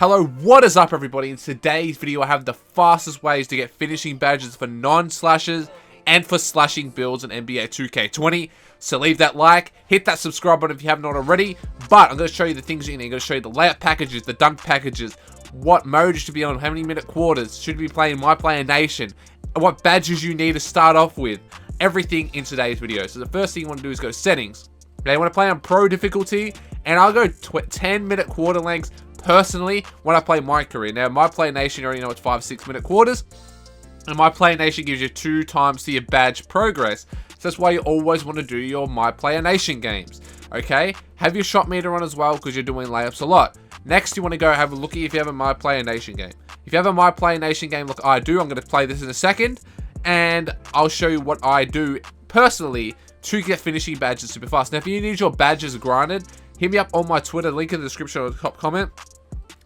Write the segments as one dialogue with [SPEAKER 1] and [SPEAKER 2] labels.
[SPEAKER 1] Hello, what is up everybody? In today's video I have the fastest ways to get finishing badges for non-slashers and for slashing builds in NBA 2K20. So leave that like, hit that subscribe button if you haven't already. But I'm going to show you the things you need. I'm going to show you the layup packages, the dunk packages, what mode you should be on, how many minute quarters, should be playing myplayer nation, what badges you need to start off with. Everything in today's video. So the first thing you want to do is go to settings. Okay, you want to play on pro difficulty, and I'll go 10-minute quarter lengths personally when I play mycareer. Now, myplayer nation, you already know it's 5-6 minute quarters, and myplayer nation gives you 2 times to your badge progress. So that's why you always want to do your myplayer nation games. Okay, have your shot meter on as well because you're doing layups a lot. Next, you want to go have a look at if you have a myplayer nation game. If you have a myplayer nation game, look, I do. I'm going to play this in a second, and I'll show you what I do personally to get finishing badges super fast. Now, if you need your badges granted, hit me up on my Twitter, link in the description or the top comment,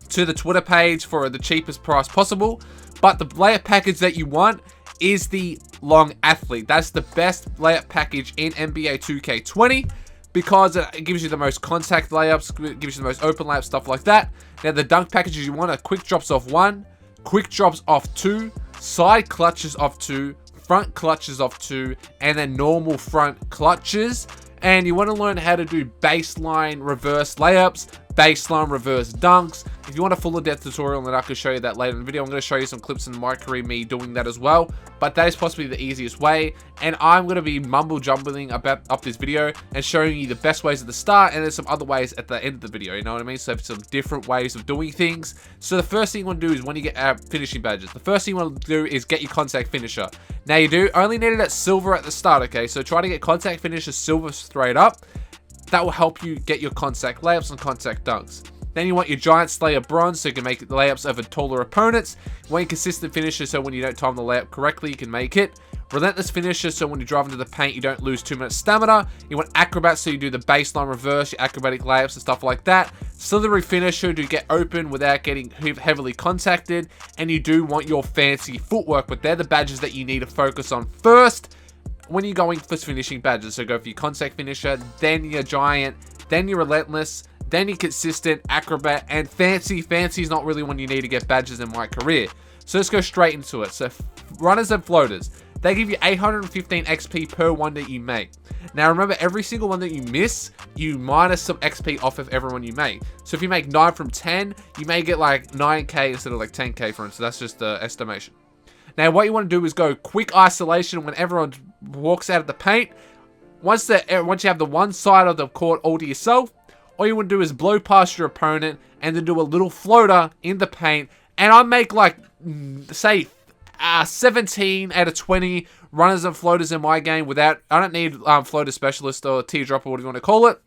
[SPEAKER 1] to the Twitter page for the cheapest price possible. But the layup package that you want is the long athlete. That's the best layup package in NBA 2K20 because it gives you the most contact layups, it gives you the most open layups, stuff like that. Now, the dunk packages you want are quick drops off 1, quick drops off 2, side clutches off 2, front clutches off 2, and then normal front clutches. And you want to learn how to do baseline reverse layups, baseline reverse dunks. If you want a full depth tutorial, then I can show you that later in the video. I'm going to show you some clips in my career, me doing that as well. But that is possibly the easiest way. And I'm going to be mumble jumbling up this video and showing you the best ways at the start, and there's some other ways at the end of the video, you know what I mean? So some different ways of doing things. So the first thing you want to do is when you get finishing badges, the first thing you want to do is get your contact finisher. Now, you do only need it at silver at the start, okay? So try to get contact finisher silver straight up. That will help you get your contact layups and contact dunks. Then you want your giant slayer bronze so you can make layups over taller opponents. You want your consistent finisher so when you don't time the layup correctly, you can make it. Relentless finisher so when you drive into the paint, you don't lose 2 minutes stamina. You want acrobat so you do the baseline reverse, your acrobatic layups and stuff like that. Slithery finisher to get open without getting heavily contacted. And you do want your fancy footwork, but they're the badges that you need to focus on first when you're going for finishing badges. So go for your contact finisher, then your giant, then your relentless, then your consistent, acrobat, and fancy. Fancy is not really when you need to get badges in my career. So let's go straight into it. So runners and floaters, they give you 815 XP per one that you make. Now remember, every single one that you miss, you minus some XP off of everyone you make. So if you make 9 from 10, you may get like 9k instead of like 10k for instance. That's just the estimation. Now, what you want to do is go quick isolation when everyone walks out of the paint. Once you have the one side of the court all to yourself, all you want to do is blow past your opponent and then do a little floater in the paint. And I make like, say, 17 out of 20 runners and floaters in my game without, I don't need floater specialist or teardropper, what do you want to call it.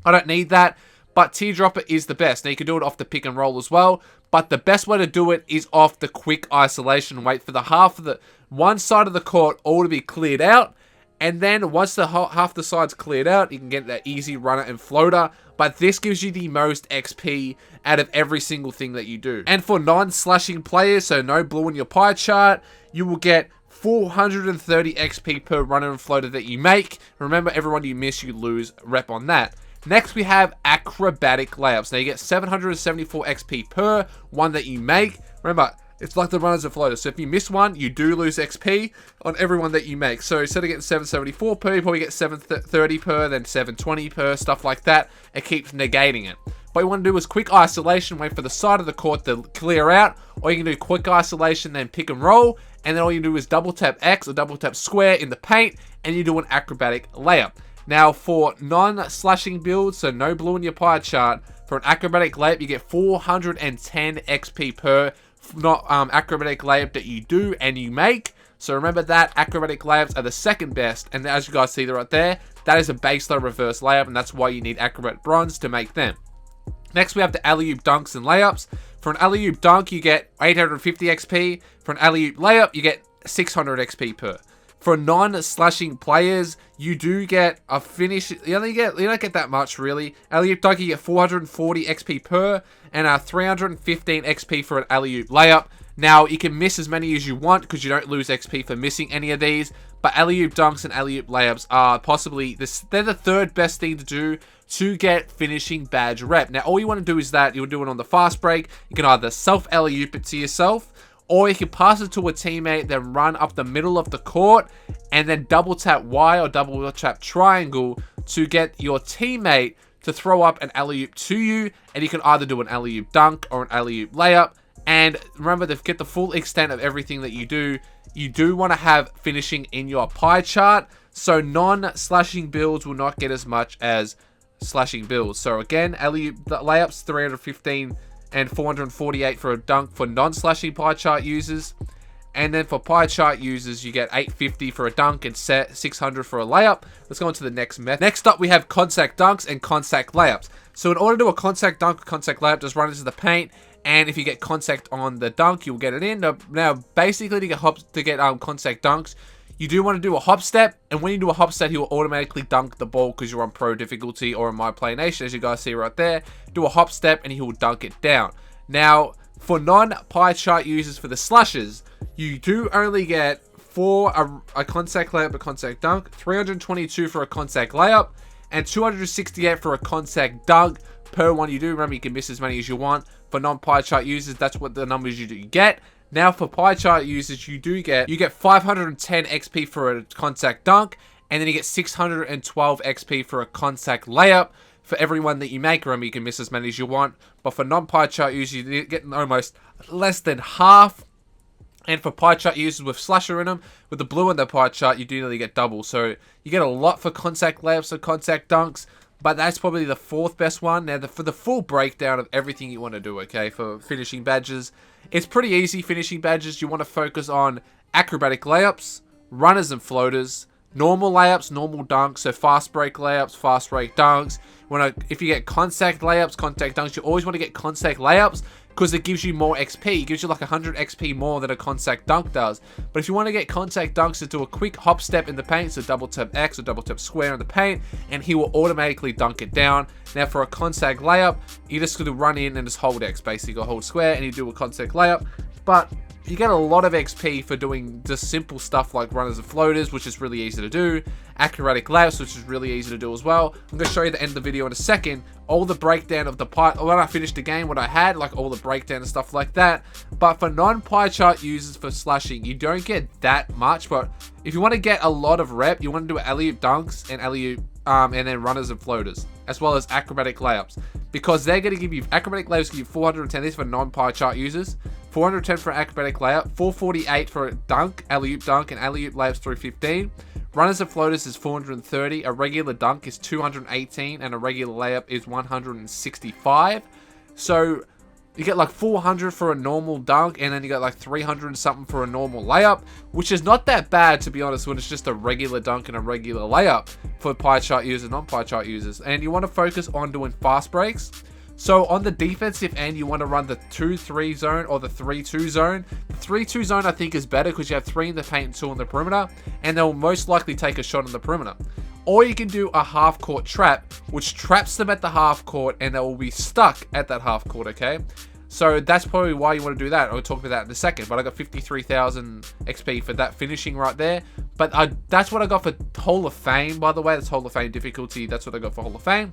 [SPEAKER 1] I don't need that. But teardropper is the best. Now, you can do it off the pick and roll as well. But the best way to do it is off the quick isolation. Wait for the one side of the court all to be cleared out. And then once the half the side's cleared out, you can get that easy runner and floater. But this gives you the most XP out of every single thing that you do. And for non-slashing players, so no blue in your pie chart, you will get 430 XP per runner and floater that you make. Remember, everyone you miss, you lose rep on that. Next, we have acrobatic layups. Now, you get 774 XP per one that you make. Remember, it's like the runners and floaters. So if you miss one, you do lose XP on everyone that you make. So instead of getting 774 per, you probably get 730 per, then 720 per, stuff like that. It keeps negating it. What you want to do is quick isolation, wait for the side of the court to clear out. Or you can do quick isolation, then pick and roll. And then all you do is double tap X or double tap square in the paint, and you do an acrobatic layup. Now, for non-slashing builds, so no blue in your pie chart, for an acrobatic layup, you get 410 XP per acrobatic layup that you do and you make. So remember that acrobatic layups are the second best, and as you guys see right there, that is a baseline reverse layup, and that's why you need acrobat bronze to make them. Next, we have the alley-oop dunks and layups. For an alley-oop dunk, you get 850 XP. For an alley-oop layup, you get 600 XP per. For non-slashing players, you do get a finish. You don't get that much really. Alley-oop dunk, you get 440 XP per, and 315 XP for an alley-oop layup. Now, you can miss as many as you want because you don't lose XP for missing any of these. But alley-oop dunks and alley-oop layups are possibly they're the third best thing to do to get finishing badge rep. Now, all you want to do is that you'll do it on the fast break. You can either self alley-oop it to yourself, or you can pass it to a teammate, then run up the middle of the court, and then double tap Y or double tap triangle to get your teammate to throw up an alley-oop to you. And you can either do an alley-oop dunk or an alley-oop layup. And remember, to get the full extent of everything that you do want to have finishing in your pie chart. So non-slashing builds will not get as much as slashing builds. So again, alley-oop layups 315 and 448 for a dunk for non-slashing pie chart users. And then for pie chart users, you get 850 for a dunk and 600 for a layup. Let's go on to the next method. Next up, we have contact dunks and contact layups. So in order to do a contact dunk or contact layup, just run into the paint. And if you get contact on the dunk, you'll get it in. Now basically, to get contact dunks, you do want to do a hop step. And when you do a hop step, he will automatically dunk the ball because you're on pro difficulty or in My Play Nation, as you guys see right there. Do a hop step and he will dunk it down. Now, for non-pie chart users, for the slashes, you do only get for a contact layup, a contact dunk, 322 for a contact layup, and 268 for a contact dunk per one you do. Remember, you can miss as many as you want. For non-pie chart users, that's what the numbers you get. Now, for pie chart users, you get 510 XP for a contact dunk, and then you get 612 XP for a contact layup. For everyone that you make, remember, you can miss as many as you want. But for non-pie chart users, you get almost less than half. And for pie chart users with slasher in them, with the blue in the pie chart, you do nearly get double. So you get a lot for contact layups and contact dunks. But that's probably the fourth best one. Now, for the full breakdown of everything you want to do, okay, for finishing badges, it's pretty easy finishing badges. You want to focus on acrobatic layups, runners and floaters, normal layups, normal dunks, so fast break layups, fast break dunks. If you get contact layups, contact dunks, you always want to get contact layups because it gives you more XP. It gives you like 100 XP more than a contact dunk does. But if you want to get contact dunks, to do a quick hop step in the paint, so double tap X or double tap square in the paint, and he will automatically dunk it down. Now for a contact layup, you just got to run in and just hold X, basically, or hold square, and you do a contact layup. But you get a lot of XP for doing just simple stuff like runners and floaters, which is really easy to do. Acrobatic layups, which is really easy to do as well. I'm going to show you the end of the video in a second. All the breakdown of the pie, when I finished the game, what I had, like all the breakdown and stuff like that. But for non-pie chart users for slashing, you don't get that much. But if you want to get a lot of rep, you want to do alley-oop dunks and alley-oop and then runners and floaters, as well as acrobatic layups, because they're going to give you acrobatic layups, give you 410. This for non-pie chart users, 410 for acrobatic layup, 448 for a dunk, alley-oop dunk, and alley-oop layups 315. Runners and floaters is 430. A regular dunk is 218, and a regular layup is 165. So you get like 400 for a normal dunk, and then you got like 300 and something for a normal layup, which is not that bad, to be honest, when it's just a regular dunk and a regular layup for pie chart users, non-pie chart users. And you want to focus on doing fast breaks. So on the defensive end, you want to run the 2-3 zone or the 3-2 zone. The 3-2 zone, I think, is better because you have 3 in the paint and 2 on the perimeter, and they'll most likely take a shot on the perimeter. Or you can do a half-court trap, which traps them at the half-court, and they will be stuck at that half-court, okay? So that's probably why you want to do that. I'll talk about that in a second. But I got 53,000 XP for that finishing right there. But that's what I got for Hall of Fame, by the way. That's Hall of Fame difficulty. That's what I got for Hall of Fame.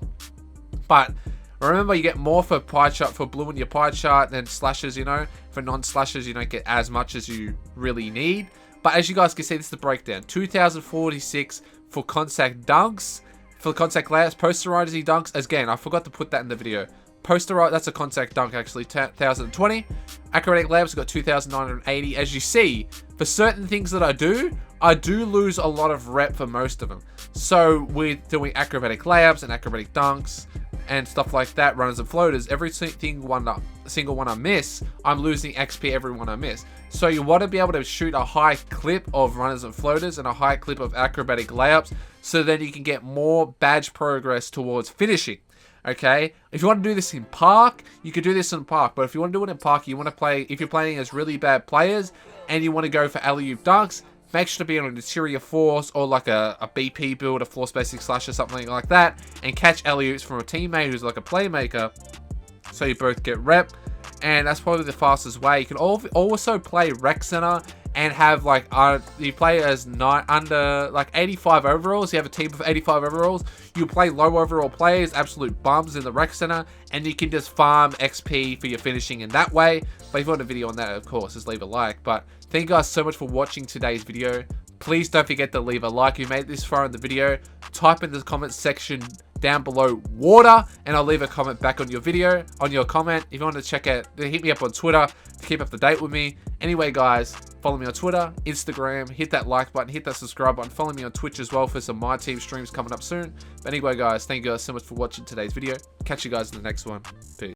[SPEAKER 1] But remember, you get more for pie chart, for blue in your pie chart than slashes, you know. For non-slashes, you don't get as much as you really need. But as you guys can see, this is the breakdown. 2,046 for contact dunks. For contact layups, posterizing dunks. Again, I forgot to put that in the video. Posterize, that's a contact dunk actually, 1,020. Acrobatic layups, got 2,980. As you see, for certain things that I do lose a lot of rep for most of them. So with doing acrobatic layups and acrobatic dunks and stuff like that, runners and floaters, every single one I miss, I'm losing XP every one I miss. So you want to be able to shoot a high clip of runners and floaters and a high clip of acrobatic layups, so then you can get more badge progress towards finishing. Okay, if you want to do this in park, you could do this in park. But if you want to do it in park, you want to play, if you're playing as really bad players and you want to go for alley-oop dunks, make sure to be on an interior force or like a BP build, a floor spacing slash or something like that, and catch alley-oops from a teammate who's like a playmaker, so you both get rep. And that's probably the fastest way. You can also play rec center and have like you play as under like 85 overalls. You have a team of 85 overalls. You play low overall players, absolute bums in the rec center, and you can just farm XP for your finishing in that way. But if you want a video on that, of course, just leave a like. But thank you guys so much for watching today's video. Please don't forget to leave a like if you made it this far in the video. Type in the comment section down below water, and I'll leave a comment back on your video, on your comment. If you want to check it, hit me up on Twitter to keep up to date with me. Anyway, guys, follow me on Twitter, Instagram, hit that like button, hit that subscribe button, follow me on Twitch as well for some My Team streams coming up soon. But anyway, guys, thank you guys so much for watching today's video. Catch you guys in the next one. Peace.